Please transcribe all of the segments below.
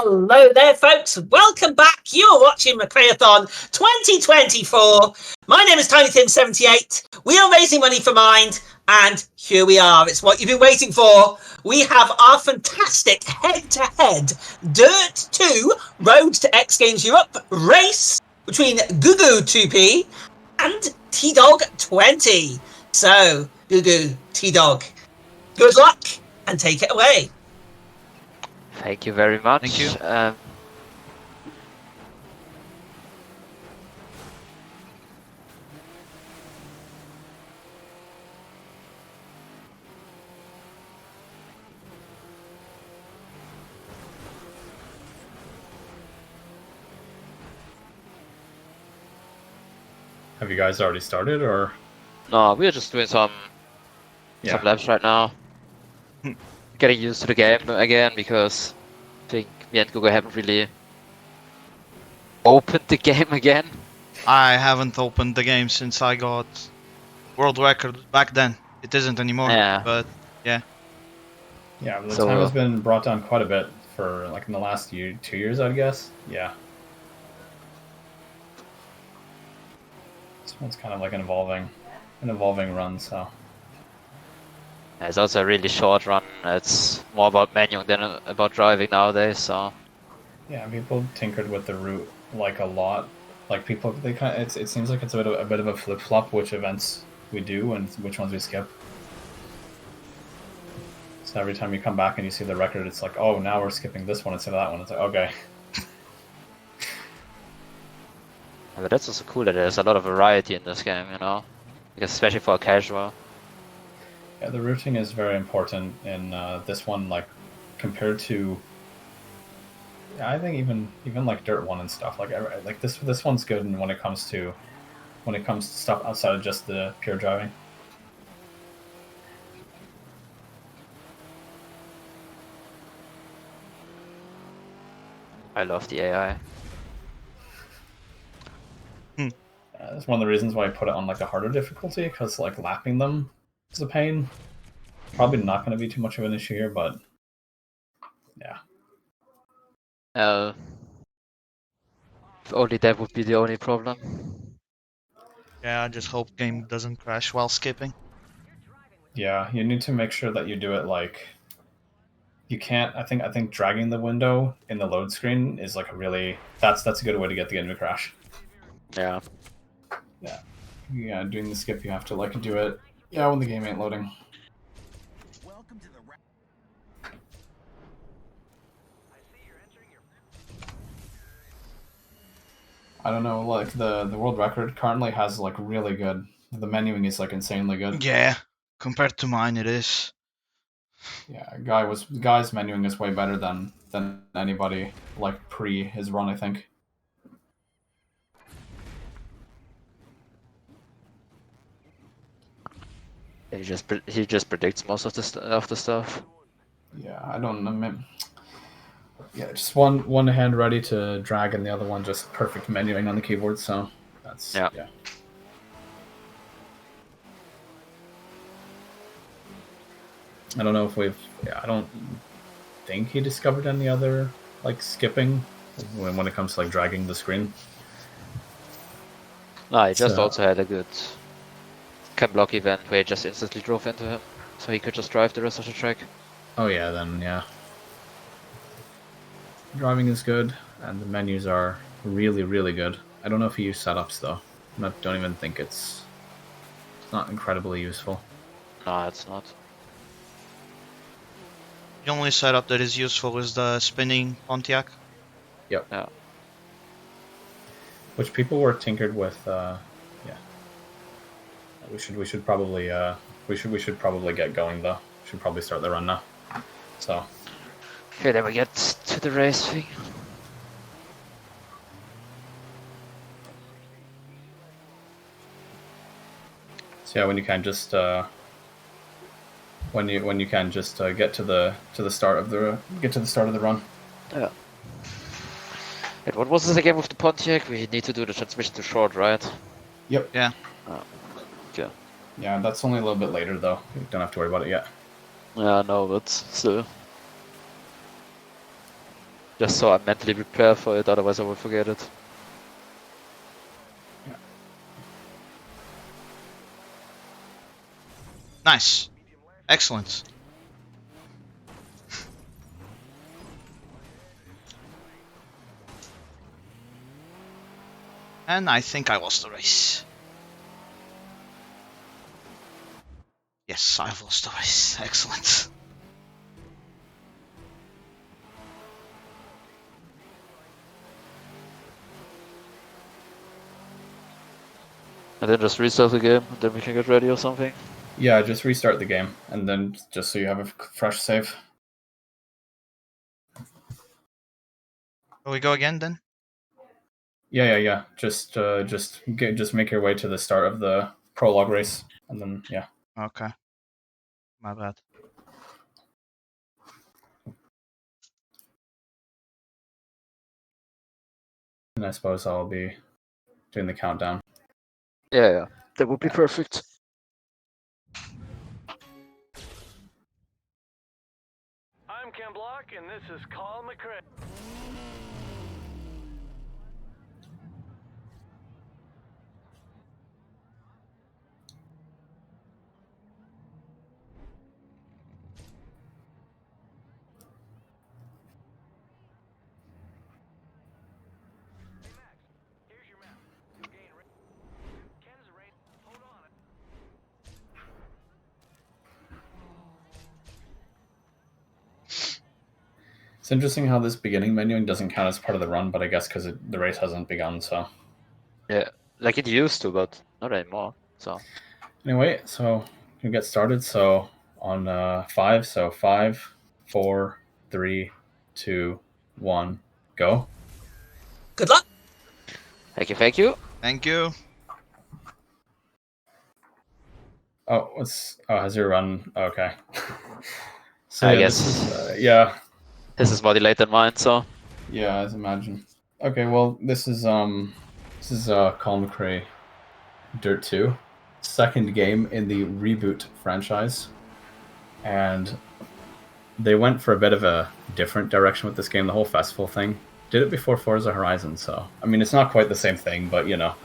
Hello there, folks. Welcome back. You're watching McRaeathon 2024. My name is TinyTim78. We are raising money for Mind, and here we are. It's what you've been waiting for. We have our fantastic head-to-head DiRT2 Road to X Games Europe race between GuGu2P and TDOG20. So, GuGu, TDOG, good luck and take it away. Thank you very much. Thank you. Have you guys already started, or? No, we're just doing some laps right now. Getting used to the game again, because I think me and GuGu haven't really opened the game again. I haven't opened the game since I got world record back then. It isn't anymore. Yeah. But yeah. Yeah, the time has been brought down quite a bit for like in the last 2 years, I guess. Yeah. This one's kind of like an evolving run, so. Yeah, it's also a really short run. It's more about manuing than about driving nowadays, so. Yeah, people tinkered with the route like a lot. Like people, they kind of, it seems like it's a bit of a flip flop which events we do and which ones we skip. So every time you come back and you see the record, it's like, oh, now we're skipping this one instead of that one. It's like, okay. Yeah, but that's also cool that there's a lot of variety in this game, you know, because especially for a casual. Yeah, the routing is very important in this one, like compared to. Yeah, I think even like Dirt 1 and stuff like this one's good when it comes to stuff outside of just the pure driving. I love the AI. That's one of the reasons why I put it on like a harder difficulty, because like lapping them is a pain. Probably not going to be too much of an issue here, but yeah. If only that would be the only problem. Yeah, I just hope game doesn't crash while skipping. Yeah, you need to make sure that you do it like. You can't. I think dragging the window in the load screen is like a really. That's a good way to get the game to crash. Yeah. Yeah, doing the skip, you have to like do it. Yeah, when the game ain't loading. I don't know, like the world record currently has like really good. The menuing is like insanely good. Yeah, compared to mine, it is. Yeah, guy's menuing is way better than anybody like pre his run, I think. He just predicts most of the stuff. Yeah, I don't know. Yeah, just one hand ready to drag and the other one just perfect menuing on the keyboard. So that's yeah. I don't know if I don't think he discovered any other like skipping when it comes to like dragging the screen. No, he just also had a good cam block event where he just instantly drove into him, so he could just drive the rest of the track. Oh yeah, then yeah. Driving is good, and the menus are really, really good. I don't know if you use setups though. I don't even think it's not incredibly useful. No, it's not. The only setup that is useful is the spinning Pontiac. Yep. Yeah. Which people were tinkered with. Yeah. We should probably get going though. We should probably start the run now. So. Okay, then we get to the race thing. So yeah, when you can just get to the start of the run. Yeah. And what was this again with the Pontiac? We need to do the transmission to short, right? Yep. Yeah. Oh, okay. Yeah, that's only a little bit later though. You don't have to worry about it yet. Yeah, no, but still. Just so I'm mentally prepared for it, otherwise I will forget it. Nice. Excellent. And I think I lost the race. Yes, I've lost the race. Excellent. And then just restart the game, and then we can get ready or something. Yeah, just restart the game, and then just so you have a fresh save. Will we go again then? Yeah. Just make your way to the start of the prologue race, and then yeah. Okay. My bad. And I suppose I'll be doing the countdown. Yeah, that would be perfect. I'm Ken Block, and this is Colin McRae. Hey Max, here's your map. Gain Canada's race. Hold on. It's interesting how this beginning menuing doesn't count as part of the run, but I guess because the race hasn't begun, so. Yeah, like it used to, but not anymore. So. Anyway, so we get started. So on 5, so 5, 4, 3, 2, 1, go. Good luck. Thank you, thank you. Thank you. Oh, has your run? Okay. So I yeah, guess. this is, His is more delayed than mine, so. Yeah, as imagine. Okay, well, this is Colin McRae Dirt 2, second game in the Reboot franchise, and they went for a bit of a different direction with this game. The whole festival thing did it before Forza Horizon, so I mean it's not quite the same thing, but you know.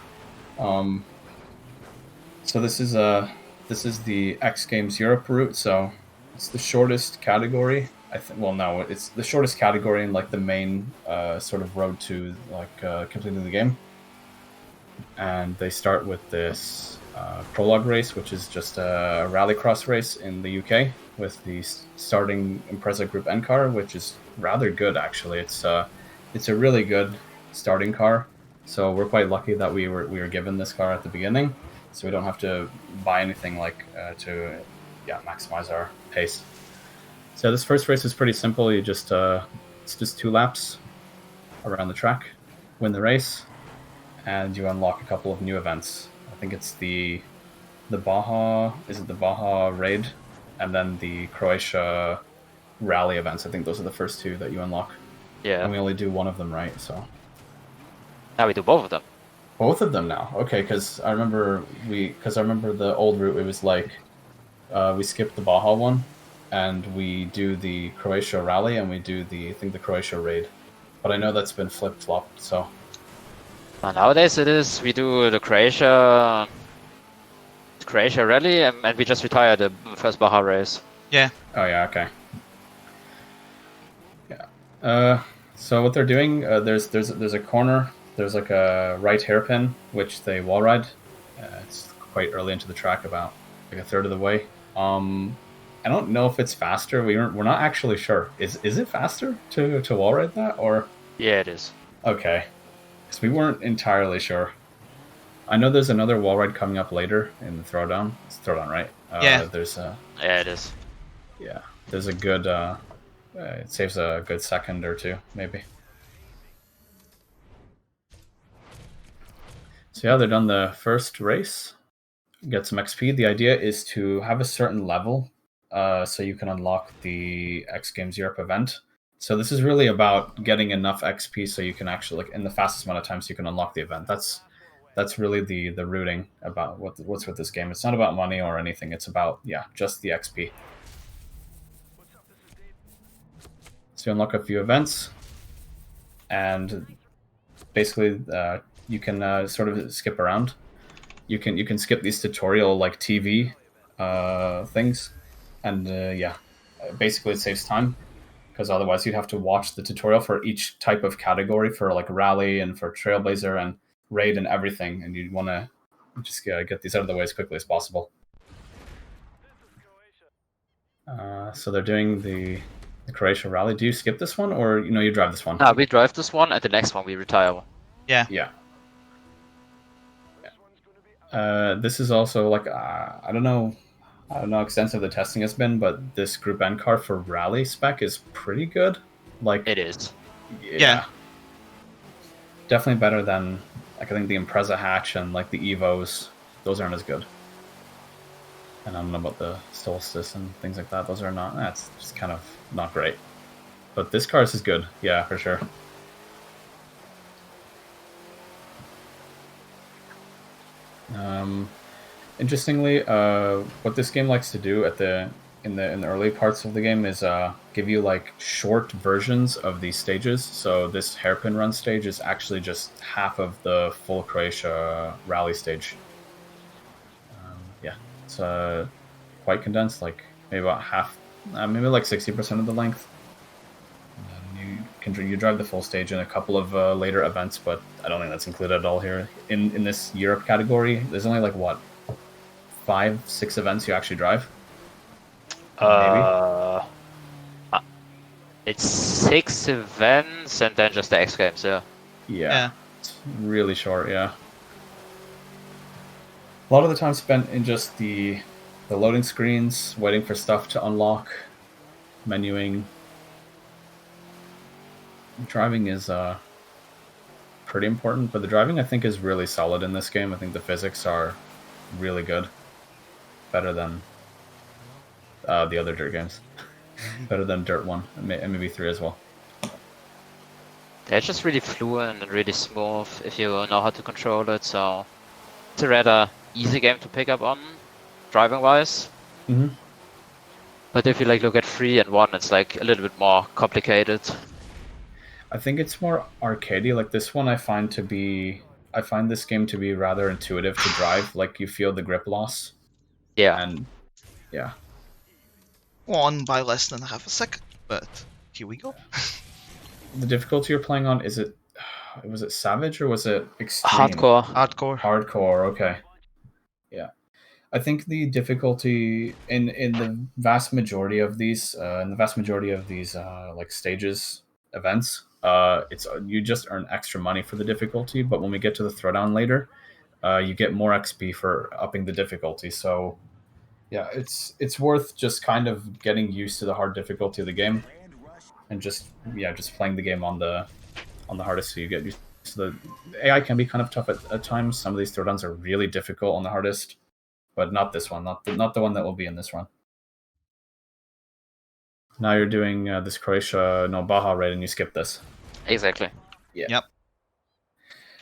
So this is the X Games Europe route, so it's the shortest category. Well, no, it's the shortest category in like the main sort of road to like completing the game. And they start with this prologue race, which is just a rallycross race in the UK with the starting Impreza Group N car, which is rather good actually. It's a really good starting car. So we're quite lucky that we were given this car at the beginning, so we don't have to buy anything like to maximize our pace. So this first race is pretty simple. You just it's just 2 laps around the track, win the race, and you unlock a couple of new events. I think it's the Baja, is it the Baja Raid, and then the Croatia Rally events. I think those are the first 2 that you unlock. Yeah. And we only do one of them, right? So now we do both of them. Both of them now. Okay, because I remember the old route. It was like we skipped the Baja one, and we do the Croatia Rally, and we do the Croatia Raid. But I know that's been flip-flopped, so. Nowadays it is, we do the Croatia Rally, and we just retire the first Baja race. Yeah. Oh yeah, okay. Yeah. So what they're doing, there's a corner, there's like a right hairpin, which they wall ride. It's quite early into the track, about like a third of the way. I don't know if it's faster. We're not actually sure. Is it faster to wall ride that, or? Yeah, it is. Okay, because we weren't entirely sure. I know there's another wall ride coming up later in the throwdown. It's throwdown, right? Yeah. There's a. Yeah, it is. Yeah, there's a good. It saves a good second or 2, maybe. So yeah, they're done the first race. Get some XP. The idea is to have a certain level, so you can unlock the X Games Europe event. So this is really about getting enough XP so you can actually, like, in the fastest amount of time, so you can unlock the event. That's really the rooting about what's with this game. It's not about money or anything. It's about just the XP. So you unlock a few events. and basically you can sort of skip around. You can skip these tutorial like TV things, and basically it saves time because otherwise you'd have to watch the tutorial for each type of category for like rally and for trailblazer and raid and everything, and you'd want to just get these out of the way as quickly as possible. So they're doing the Croatia rally. Do you skip this one, or you drive this one? No, we drive this one, and the next one we retire. Yeah. Yeah. This is also like I don't know how extensive the testing has been, but this Group N car for rally spec is pretty good. Like It is. Yeah. Definitely better than like I think the Impreza hatch and like the Evos. Those aren't as good. And I don't know about the Solstice and things like that. Those are not. That's just kind of not great. But this car is good. Yeah, for sure. Interestingly, what this game likes to do in the early parts of the game is give you like short versions of these stages. So this hairpin run stage is actually just half of the full Croatia rally stage. It's quite condensed, like maybe about half, maybe like 60% of the length. You drive the full stage in a couple of later events, but I don't think that's included at all here. In this Europe category, there's only like what, 5-6 events you actually drive? Maybe? It's 6 events and then just the X Games, yeah. Yeah. It's really short, yeah. A lot of the time spent in just the loading screens, waiting for stuff to unlock, menuing. Driving is pretty important, but the driving I think is really solid in this game. I think the physics are really good. Better than the other Dirt games. Better than Dirt 1 and maybe 3 as well. They're just really fluent and really smooth if you know how to control it, so it's a rather easy game to pick up on, driving wise. Mm-hmm. But if you like look at 3 and 1, it's like a little bit more complicated. I think it's more arcadey. Like this one I find this game to be rather intuitive to drive. Like you feel the grip loss. Yeah. And yeah. Won by less than half a second, but here we go. The difficulty you're playing on, was it Savage or was it Extreme? Hardcore, okay. Yeah. I think the difficulty in the vast majority of these like stages events, it's you just earn extra money for the difficulty, but when we get to the throwdown later, you get more XP for upping the difficulty. So yeah, it's worth just kind of getting used to the hard difficulty of the game and just playing the game on the hardest, so you get used to the AI can be kind of tough at times. Some of these throwdowns are really difficult on the hardest, but not this one, not the one that will be in this run. Now you're doing this Croatia Baja raid and you skip this. Exactly. Yeah. Yep.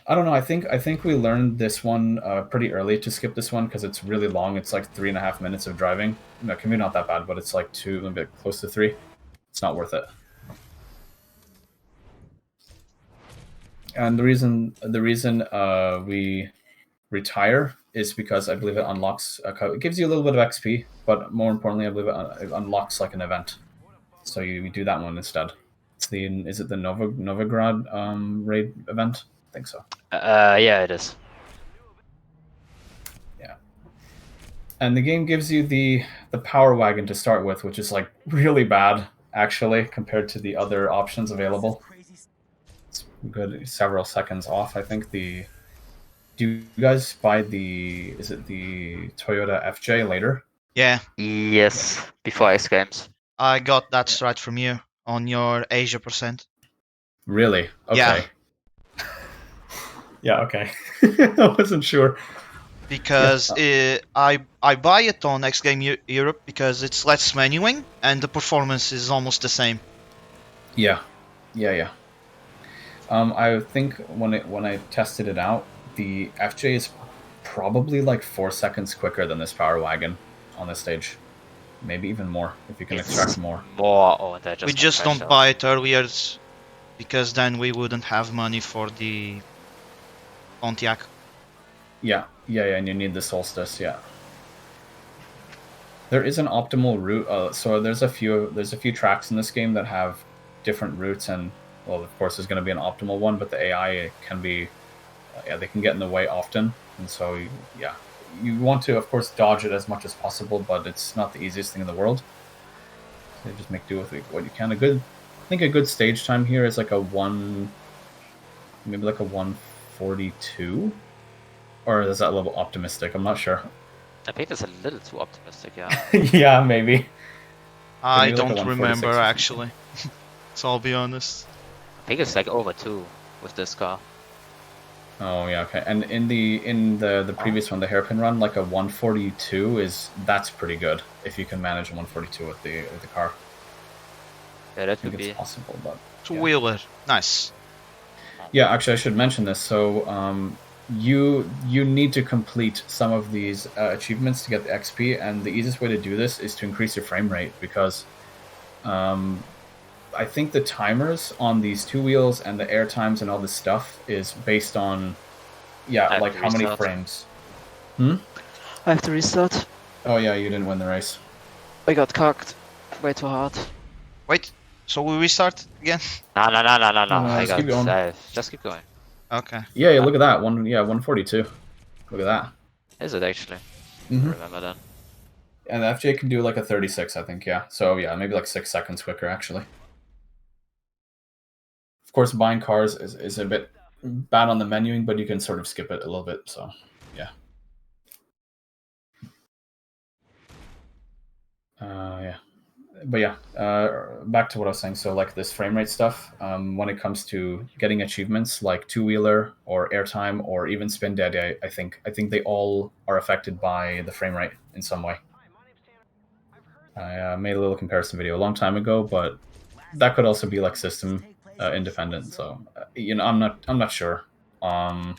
I don't know. I think we learned this one pretty early to skip this one because it's really long. It's like 3.5 minutes of driving. No, it can be not that bad, but it's like 2, a bit close to 3. It's not worth it. And the reason we retire is because I believe it unlocks. It gives you a little bit of XP, but more importantly, I believe it unlocks like an event. So you do that one instead. Is it the Novigrad raid event? I think so. Yeah, it is. Yeah. And the game gives you the power wagon to start with, which is like really bad actually compared to the other options available. It's good, several seconds off. I think do you guys buy is it the Toyota FJ later? Yeah. Yes, before X Games. I got that strat from you on your Asia %. Really? Okay. Yeah. Yeah, okay. I wasn't sure. Because I buy it on X Game Europe because it's less menuing and the performance is almost the same. Yeah. I think when I tested it out, the FJ is probably like 4 seconds quicker than this power wagon on this stage. Maybe even more if you can extract more. More, or they just We just don't buy it earlier because then we wouldn't have money for the Pontiac. Yeah, and you need the Solstice. Yeah. There is an optimal route. So there's a few tracks in this game that have different routes, and well, of course, there's going to be an optimal one, but the AI can be, they can get in the way often, and so yeah, you want to, of course, dodge it as much as possible, but it's not the easiest thing in the world. So you just make do with what you can. I think a good stage time here is like maybe like a 142, or is that a little optimistic? I'm not sure. I think that's a little too optimistic, yeah. Yeah, maybe. I Maybe like a don't 146 remember or something. actually. So I'll be honest. I think it's like over 2 with this car. Oh yeah, okay. And in the previous one, the hairpin run, like a 142 that's pretty good if you can manage a 142 with the car. Yeah, I that think would it's be. possible, but Two-wheeler, nice. yeah, actually, I should mention this. So you need to complete some of these achievements to get the XP, and the easiest way to do this is to increase your frame rate because I think the timers on these two wheels and the air times and all this stuff is based on like how many Restart. frames. I have to restart. Oh yeah, you didn't win the race. I got cocked way too hard. Wait, so we restart again? No. No, I just got keep going. safe. Just keep going. Okay. Yeah, look at that 142. Look at that. Is it actually? Mhm. I remember that. And the FJ can do like a 36, I think. Yeah, so yeah, maybe like 6 seconds quicker actually. Of course, buying cars is a bit bad on the menuing, but you can sort of skip it a little bit. So yeah. Yeah. But yeah, back to what I was saying. So like this frame rate stuff, when it comes to getting achievements like two-wheeler or airtime or even spin daddy, I think they all are affected by the frame rate in some way. I made a little comparison video a long time ago, but that could also be like system independent. So I'm not sure. All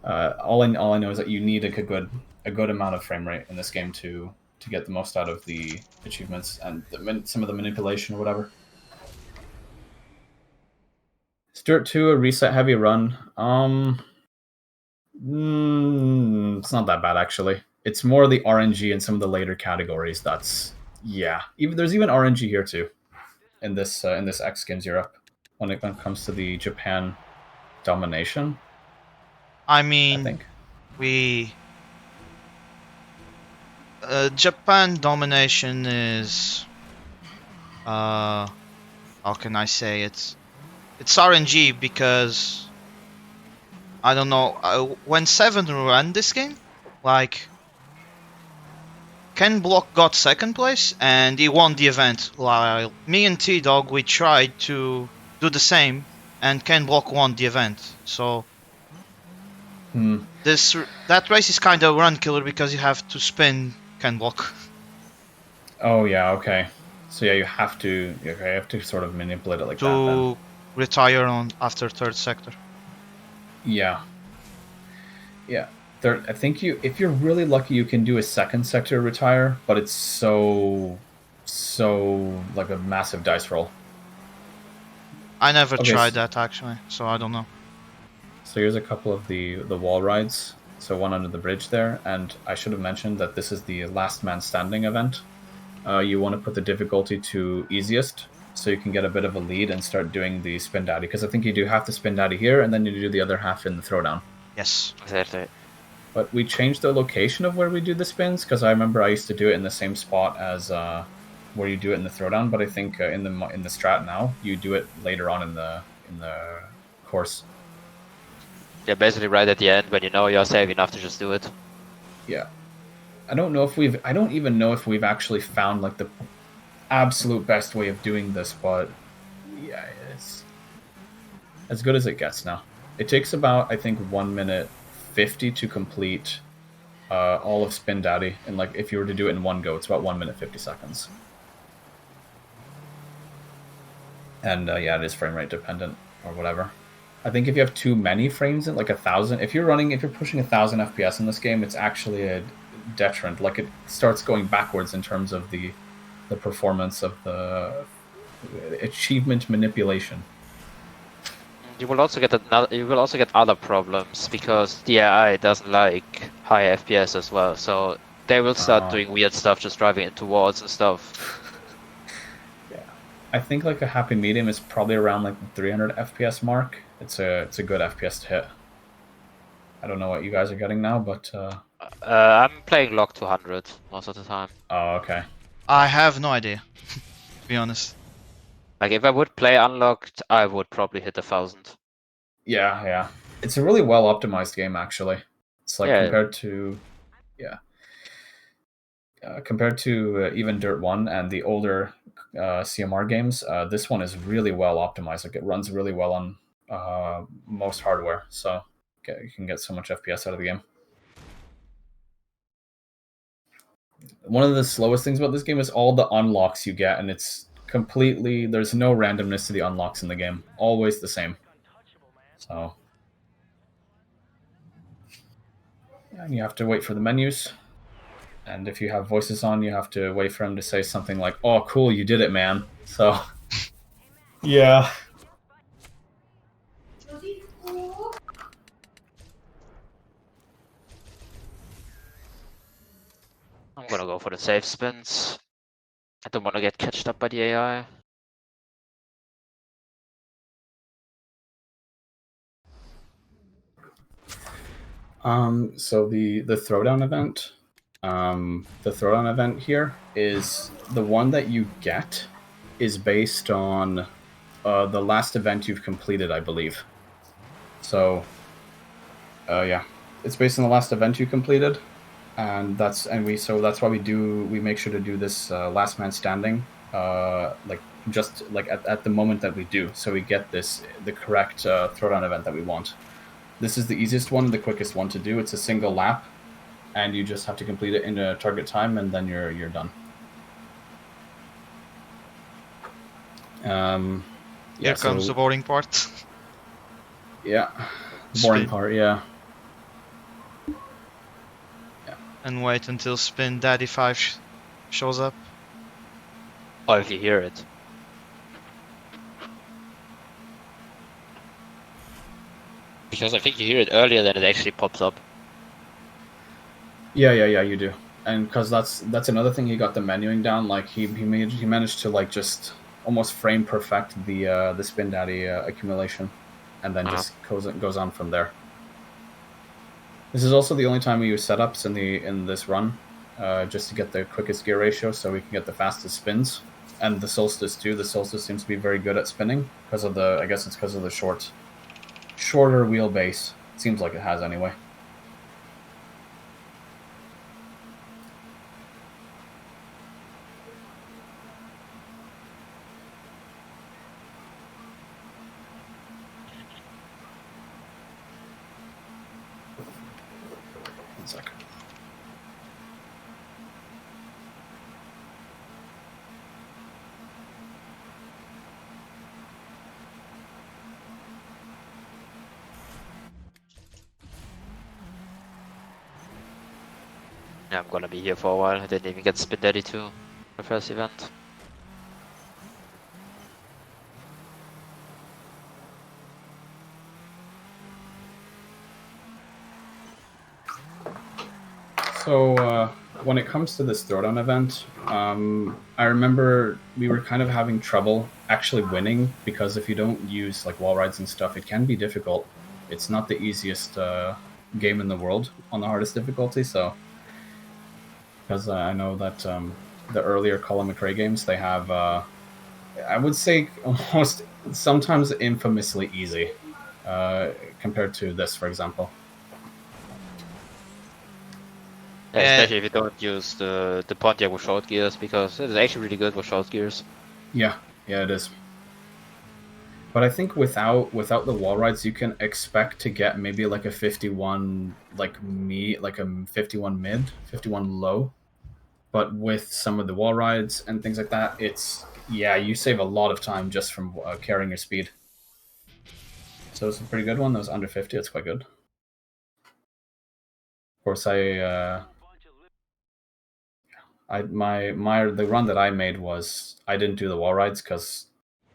I know is that you need a good amount of frame rate in this game to get the most out of the achievements and some of the manipulation or whatever. Is Dirt 2 a reset heavy run? It's not that bad actually. It's more the RNG in some of the later categories. There's even RNG here too, in this X Games Europe when it comes to the Japan domination. I I mean, think. Japan domination is how can I say it? It's RNG because I don't know when Seven ran this game, like Ken Block got second place and he won the event. While me and TDOG we tried to do the same and Ken Block won the event. So that race is kind of run killer because you have to spin Ken Block. Oh yeah, okay. So yeah, you have to sort of manipulate it like that. To retire on after third sector. Yeah. I think if you're really lucky, you can do a second sector retire, but it's so like a massive dice roll. I never Okay, tried that actually, so I don't know. So here's a couple of the wall rides. So one under the bridge there, and I should have mentioned that this is the last man standing event. You want to put the difficulty to easiest, so you can get a bit of a lead and start doing the spin daddy, because I think you do half the spin daddy here, and then you do the other half in the throwdown. Yes. Exactly. But we changed the location of where we do the spins, because I remember I used to do it in the same spot as where you do it in the throwdown. But I think in the strat now, you do it later on in the course. Yeah, basically right at the end when you know you're safe enough to just do it. Yeah. I don't even know if we've actually found like the absolute best way of doing this, but yeah, it's as good as it gets now. It takes about, I think, 1:50 to complete all of Spin Daddy, and like if you were to do it in one go, it's about 1:50. And yeah, it is frame rate dependent or whatever. I think if you have too many frames in like 1,000, if you're pushing 1,000 FPS in this game, it's actually a deterrent. Like it starts going backwards in terms of the performance of the achievement manipulation. you will also get other problems because the AI doesn't like high FPS as well. So they will start doing weird stuff, just driving into walls and stuff. Yeah, I think like a happy medium is probably around like the 300 FPS mark. It's a good FPS to hit. I don't know what you guys are getting now, but I'm playing log 200 most of the time. oh, okay. I have no idea, to be honest. Like if I would play unlocked, I would probably hit 1,000. Yeah. It's a really well optimized game, actually. It's like Yeah. compared to, even Dirt 1 and the older CMR games, this one is really well optimized. Like it runs really well on most hardware, so you can get so much FPS out of the game. One of the slowest things about this game is all the unlocks you get, and it's completely, there's no randomness to the unlocks in the game. Always the same. So, and you have to wait for the menus. And if you have voices on, you have to wait for them to say something like, "Oh, cool, you did it, man." So, yeah. I'm gonna go for the safe spins. I don't want to get catched up by the AI. So the throwdown event, here is the one that you get is based on the last event you've completed, I believe. So, yeah, it's based on the last event you completed, and that's why we make sure to do this last man standing, like just like at the moment that we do, so we get the correct throwdown event that we want. This is the easiest one, the quickest one to do. It's a single lap, and you just have to complete it in a target time, and then you're done. Here comes the boring part. Yeah, the boring part. Yeah. And wait until Spin Daddy 5 shows up. Or if you hear it. Because I think you hear it earlier than it actually pops up. Yeah, you do. And because that's another thing, he got the menuing down. Like he managed to like just almost frame perfect the Spin Daddy accumulation, and then just goes on from there. This is also the only time we use setups in this run, just to get the quickest gear ratio, so we can get the fastest spins. And the Solstice too. The Solstice seems to be very good at spinning because of I guess it's because of the shorter wheelbase. It seems like it has anyway. One second. Yeah, I'm gonna be here for a while. I didn't even get Spin Daddy 2 the first event. So when it comes to this throwdown event, I remember we were kind of having trouble actually winning, because if you don't use like wall rides and stuff, it can be difficult. It's not the easiest game in the world on the hardest difficulty. So, because I know that the earlier Colin McRae games, they have, I would say, almost sometimes infamously easy compared to this, for example. Yeah, especially if you don't use the Pontiac with short gears, because it is actually really good with short gears. Yeah, it is. But I think without the wall rides, you can expect to get maybe like a 51, like a 51 mid, 51 low. But with some of the wall rides and things like that, you save a lot of time just from carrying your speed. So it's a pretty good one. That was under 50. It's quite good. Of course, the run that I made was, I didn't do the wall rides because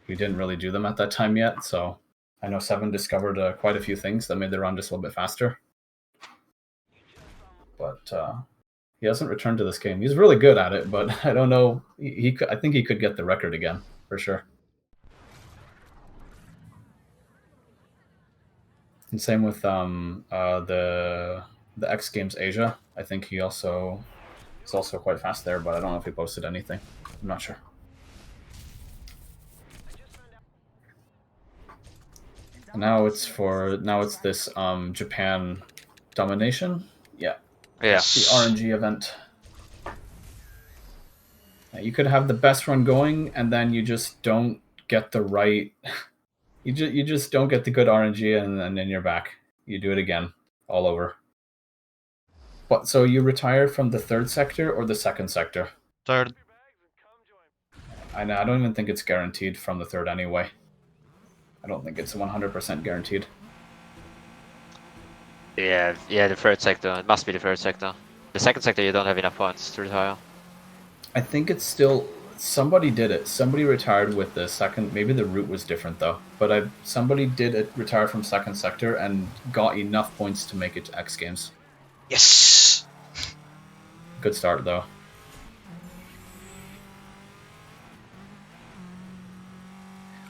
we didn't really do them at that time yet. So I know Seven discovered quite a few things that made the run just a little bit faster. But he hasn't returned to this game. He's really good at it, but I don't know. I think he could get the record again for sure. And same with the X Games Asia. I think he's also quite fast there, but I don't know if he posted anything. I'm not sure. Now it's this Japan domination. Yeah. Yeah. The RNG event. You could have the best run going, and then you just don't get the right. You just don't get the good RNG, and then you're back. You do it again, all over. What? So you retire from the third sector or the second sector? Third. I don't even think it's guaranteed from the third anyway. I don't think it's 100% guaranteed. Yeah, the third sector. It must be the third sector. The second sector, you don't have enough points to retire. I think it's still... Somebody did it. Somebody retired with the second... Maybe the route was different, though. But somebody did it, retire from second sector and got enough points to make it to X Games. Yes! Good start, though.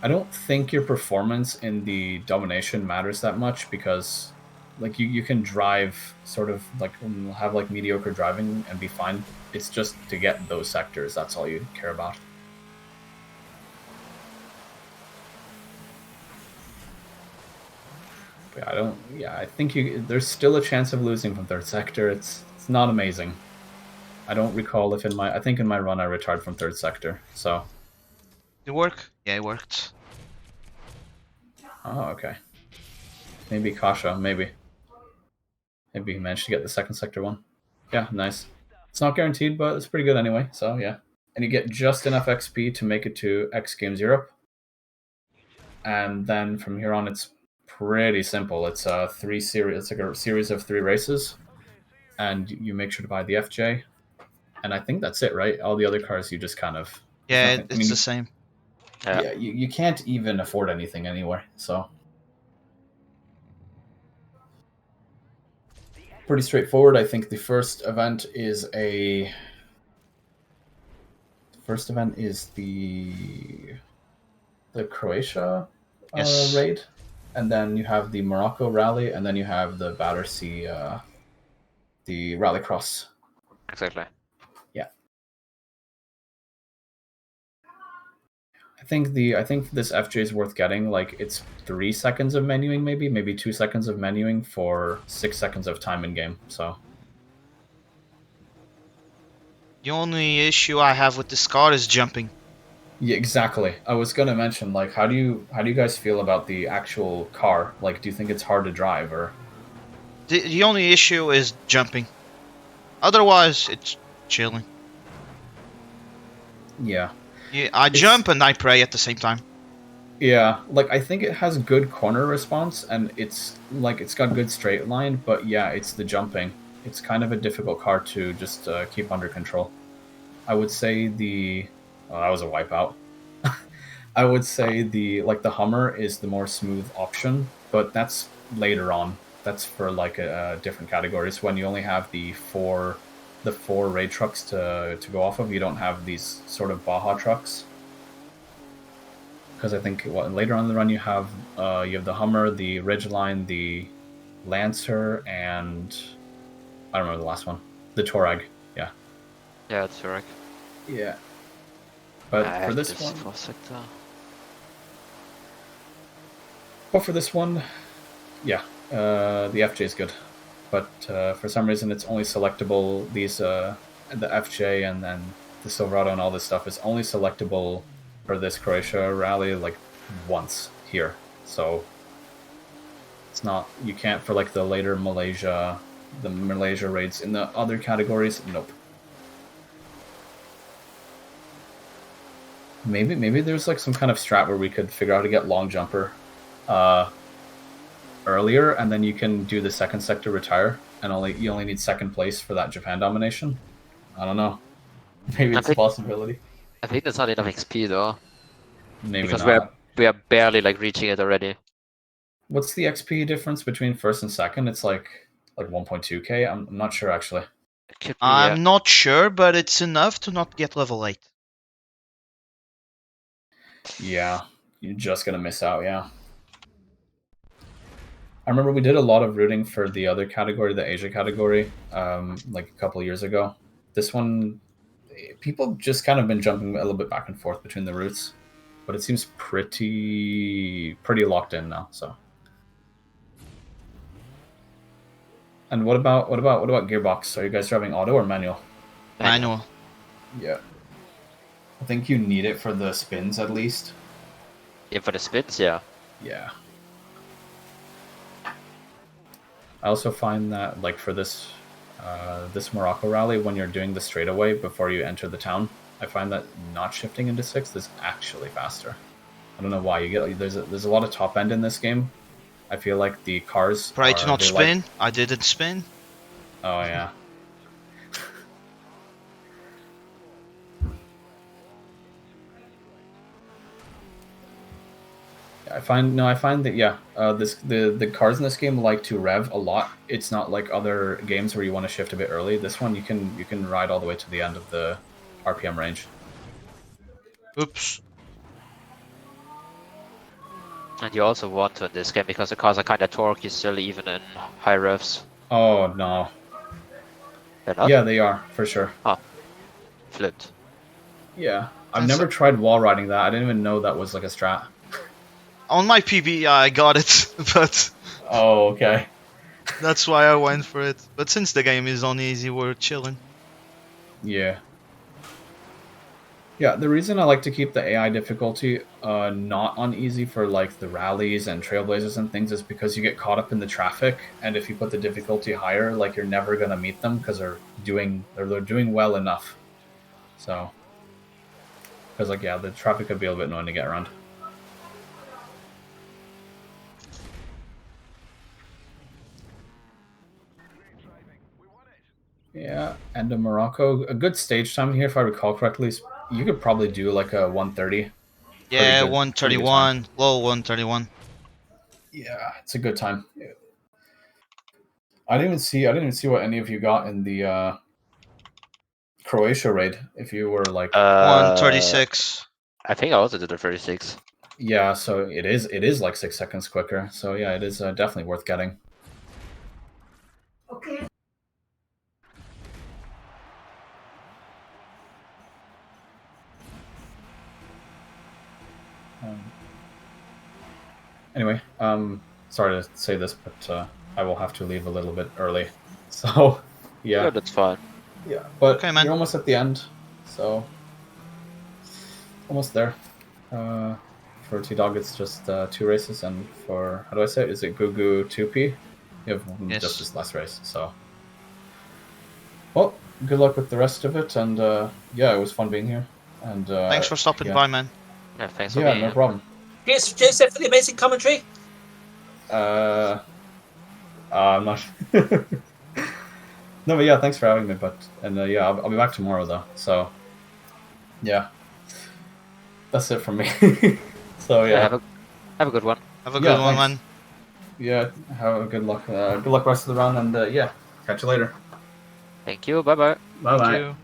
I don't think your performance in the domination matters that much because... Like, you can drive sort of, like, have, like, mediocre driving and be fine. It's just to get those sectors. That's all you care about. But I think there's still a chance of losing from third sector. It's not amazing. I don't recall if I think in my run I retired from third sector, so. Did it work? Yeah, it worked. Oh, okay. Maybe Kasha, maybe. Maybe he managed to get the second sector one. Yeah, nice. It's not guaranteed, but it's pretty good anyway, so yeah. And you get just enough XP to make it to X Games Europe. And then from here on, it's pretty simple. It's it's like a series of 3 races. And you make sure to buy the FJ. And I think that's it, right? All the other cars, you just kind of... Yeah, it's the same. Yeah, you can't even afford anything anywhere, so... Pretty straightforward. I think the first event is the Croatia raid, and then you have the Morocco rally, and then you have the Battersea, the rallycross. Exactly. Yeah. I think this FJ is worth getting. Like, it's 3 seconds of menuing, maybe 2 seconds of menuing for 6 seconds of time in game. So the only issue I have with this car is jumping. Yeah, exactly. I was gonna mention, like, how do you guys feel about the actual car? Like, do you think it's hard to drive, or? The only issue is jumping. Otherwise, it's chilling. Yeah. Yeah, I jump and I pray at the same time. Yeah, like, I think it has good corner response, and it's got good straight line, but yeah, it's the jumping. It's kind of a difficult car to just keep under control. I would say that was a wipeout. I would say the Hummer is the more smooth option, but that's later on. That's for like different categories. When you only have the four raid trucks to go off of, you don't have these sort of Baja trucks. Because I think later on in the run you have the Hummer, the Ridgeline, the Lancer, and I don't remember the last one, the Touareg. Yeah. Yeah, it's Touareg. Yeah. But for this one, yeah, the FJ is good. But for some reason, it's only selectable. The FJ and then the Silverado and all this stuff is only selectable for this Croatia rally like once here. So it's not, you can't for like the later Malaysia raids in the other categories. Nope. Maybe there's like some kind of strat where we could figure out how to get long jumper earlier, and then you can do the second sector retire, and you only need second place for that Japan domination. I don't know. Maybe it's a possibility. I think that's not enough XP though. Maybe because not. we are barely like reaching it already. What's the XP difference between first and second? It's like 1.2k. I'm not sure actually. It could be. I'm not sure, but it's enough to not get level 8. Yeah, you're just gonna miss out. Yeah. I remember we did a lot of rooting for the other category, the Asia category, like a couple of years ago. This one, people just kind of been jumping a little bit back and forth between the routes, but it seems pretty locked in now. So. And what about gearbox? Are you guys driving auto or manual? Manual. Yeah. I think you need it for the spins at least. Yeah, for the spins, yeah. Yeah. I also find that like for this this Morocco rally, when you're doing the straightaway before you enter the town, I find that not shifting into 6th is actually faster. I don't know why. You get there's a lot of top end in this game. I feel like the cars Try to not spin. Like... I didn't spin. Oh yeah. I find that the cars in this game like to rev a lot. It's not like other games where you want to shift a bit early. This one you can ride all the way to the end of the RPM range. Oops. And you also want to in this game because the cars are kind of torquey still, even in high revs. Oh no. They're not? Yeah, they are for sure. Flipped. Yeah, I've never tried wall riding that. I didn't even know that was like a strat. On my PB, I got it, but Oh, okay. that's why I went for it. But since the game is on easy, we're chilling. Yeah. Yeah, the reason I like to keep the AI difficulty not on easy for like the rallies and trailblazers and things is because you get caught up in the traffic, and if you put the difficulty higher, like you're never gonna meet them because they're doing well enough. So, because like yeah, the traffic could be a little bit annoying to get around. Yeah, and in Morocco, a good stage time here, if I recall correctly, you could probably do like a 130. Yeah, good- 131, low 131. Yeah, it's a good time. I didn't even see what any of you got in the Croatia raid. If you were like, 136. I think I also did a 36. yeah, so it is like 6 seconds quicker. So yeah, it is definitely worth getting. Okay. Anyway, sorry to say this, but I will have to leave a little bit early. So Yeah, yeah, that's fine. yeah, but Okay, man. you're almost at the end, so almost there. For TDOG, it's just 2 races, and for how do I say it? Is it GuGu2P? You have Yes. just this last race. So, well, good luck with the rest of it, and yeah, it was fun being here. And Thanks for stopping yeah. by, man. Yeah, thanks for Yeah, being no here. problem. Cheers, Joseph, for the amazing commentary. I'm not. No, but yeah, thanks for having me. Yeah, I'll be back tomorrow though. So, yeah, that's it from me. So Yeah, yeah, have a good one. Have a Yeah, good one, thanks. man. yeah, have a good luck. Good luck rest of the round, and yeah, catch you later. Thank you. Bye bye. Bye Thank bye. you.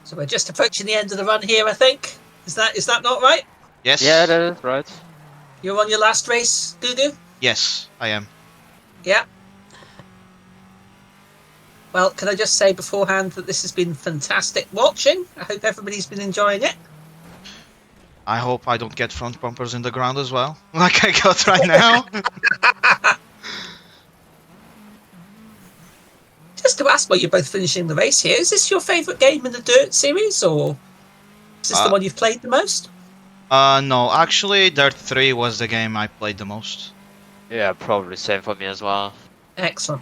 So we're just approaching the end of the run here, I think. Is that not right? Yes. Yeah, that is right. You're on your last race, GuGu? Yes, I am. Yeah. Well, can I just say beforehand that this has been fantastic watching. I hope everybody's been enjoying it. I hope I don't get front bumpers in the ground as well, like I got right now. Just to ask while you're both finishing the race here, is this your favourite game in the Dirt series, or is this the one you've played the most? No, actually, DiRT 3 was the game I played the most. Yeah, probably same for me as well. Excellent.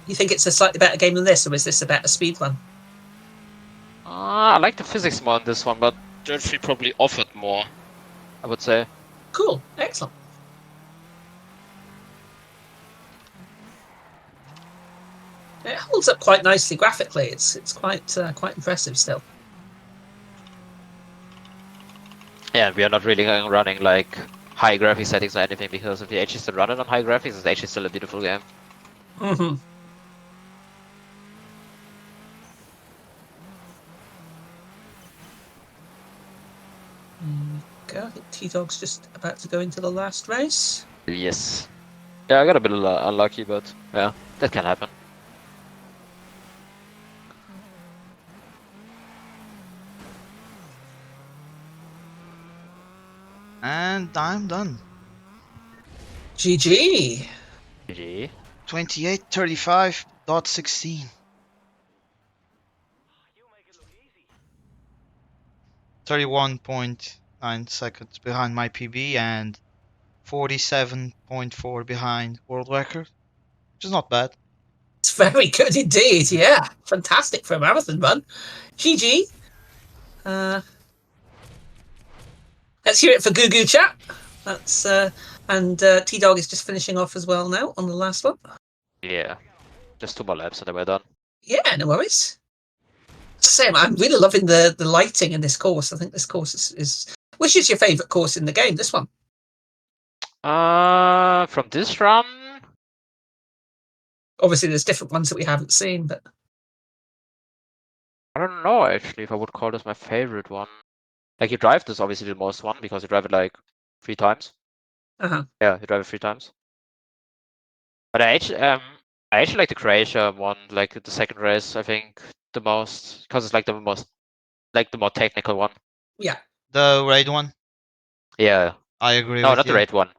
You think it's a slightly better game than this, or is this a better speedrun? I like the physics more on this one, but DiRT probably offered more, I would say. Cool. Excellent. It holds up quite nicely graphically. It's quite impressive still. Yeah, we are not really running like high graphics settings or anything because if you actually still run it on high graphics, it's actually still a beautiful game. Mm-hmm. Okay, I think T-Dog's just about to go into the last race. Yes. Yeah, I got a bit unlucky, but yeah, that can happen. And I'm done. GG. GG. 28:35.16. You make it look easy. 31.9 seconds behind my PB and 47.4 behind world record, which is not bad. It's very good indeed. Yeah, fantastic for a marathon run. GG. Let's hear it for GuGu chat. That's and T-Dog is just finishing off as well now on the last one. Yeah. Just 2 more laps and then we're done. Yeah, no worries. It's the same. I'm really loving the lighting in this course. I think this course is which is your favourite course in the game? This one. From this run, Obviously, there's different ones that we haven't seen, but I don't know actually if I would call this my favorite one. Like you drive this obviously the most one because you drive it like 3 times. uh-huh. Yeah, you drive it 3 times. But I actually like the Croatia one, like the second race. I think the most because it's like the more technical one. Yeah. The raid one, Yeah. I agree No, with not you. the raid one.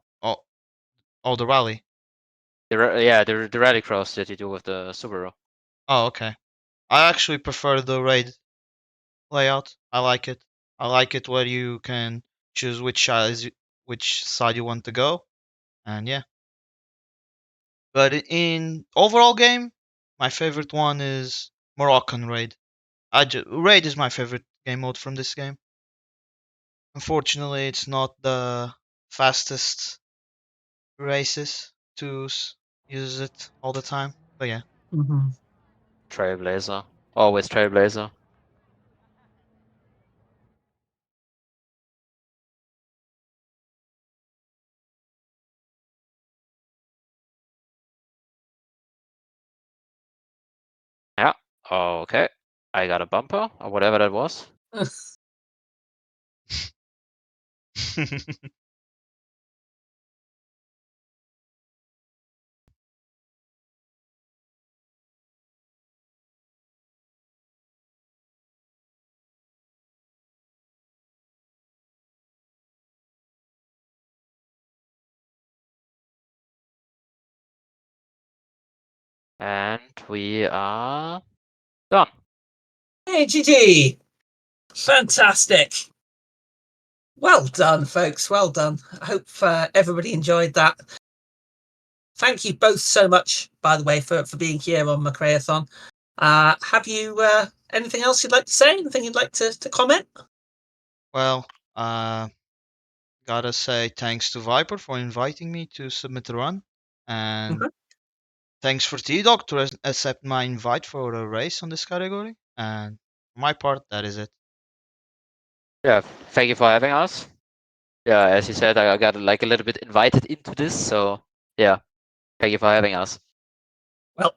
Oh, the rally. The rallycross that you do with the Subaru. Oh, okay. I actually prefer the raid layout. I like it. I like it where you can choose which side you want to go, and yeah. But in overall game, my favorite one is Moroccan raid. Raid is my favorite game mode from this game. Unfortunately, it's not the fastest races to use it all the time. But yeah. Mm-hmm. Trailblazer. Always Trailblazer. Yeah. Okay. I got a bumper or whatever that was. And we are done. Hey, GG. Fantastic. Well done, folks. Well done. I hope everybody enjoyed that. Thank you both so much, by the way, for being here on McRaeathon. Have you anything else you'd like to say? Anything you'd like to comment? Well, gotta say thanks to Viper for inviting me to submit the run, and Mhm. thanks for T-Dog to accept my invite for a race on this category. And for my part, that is it. Yeah. Thank you for having us. Yeah, as you said, I got like a little bit invited into this, so yeah. Thank you for having us. Well,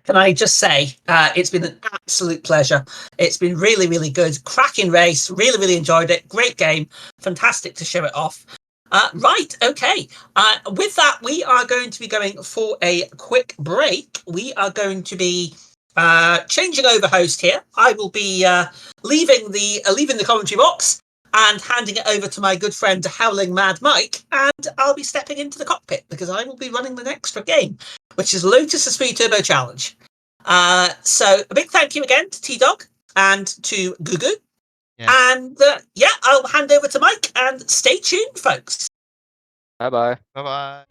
can I just say, it's been an absolute pleasure. It's been really, really good. Cracking race. Really, really enjoyed it. Great game. Fantastic to show it off. Right, okay. With that, we are going to be going for a quick break. We are going to be changing over host here. I will be leaving the commentary box and handing it over to my good friend Howling Mad Mike, and I'll be stepping into the cockpit because I will be running the next game, which is Lotus the Speed Turbo Challenge. So a big thank you again to T-Dog and to GuGu. Yeah. And yeah, I'll hand over to Mike and stay tuned, folks. Bye bye. Bye bye.